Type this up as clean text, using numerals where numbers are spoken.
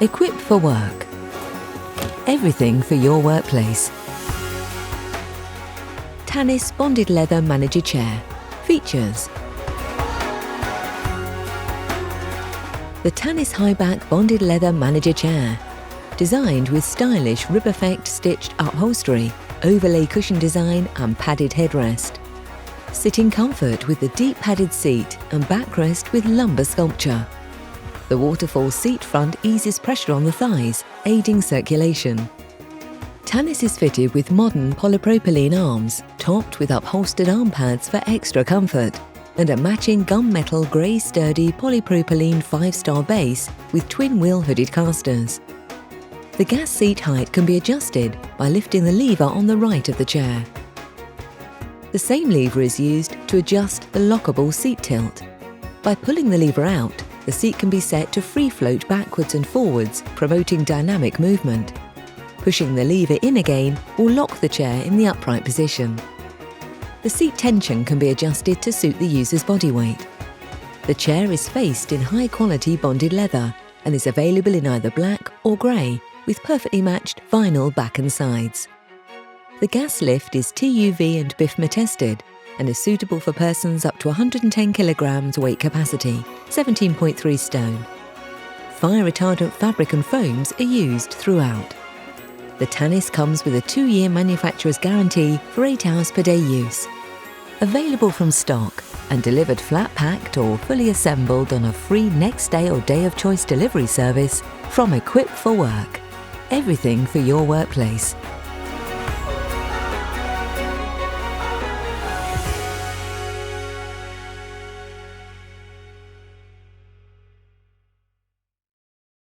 Equipped for work. Everything for your workplace. Tanis Bonded Leather Manager Chair. Features: the Tanis High-Back Bonded Leather Manager Chair. Designed with stylish rib effect stitched upholstery, overlay cushion design and padded headrest. Sitting comfort with the deep padded seat and backrest with lumbar sculpture. The waterfall seat front eases pressure on the thighs, aiding circulation. Tanis is fitted with modern polypropylene arms, topped with upholstered arm pads for extra comfort, and a matching gunmetal grey sturdy polypropylene 5-star base with twin-wheel hooded casters. The gas seat height can be adjusted by lifting the lever on the right of the chair. The same lever is used to adjust the lockable seat tilt. By pulling the lever out, the seat can be set to free float backwards and forwards, promoting dynamic movement. Pushing the lever in again will lock the chair in the upright position. The seat tension can be adjusted to suit the user's body weight. The chair is faced in high-quality bonded leather and is available in either black or grey, with perfectly matched vinyl back and sides. The gas lift is TUV and BIFMA tested and is suitable for persons up to 110 kilograms weight capacity, 17.3 stone. Fire retardant fabric and foams are used throughout. The Tanis comes with a 2-year manufacturer's guarantee for 8 hours per day use. Available from stock and delivered flat packed or fully assembled on a free next day or day of choice delivery service from Equipped for Work. Everything for your workplace.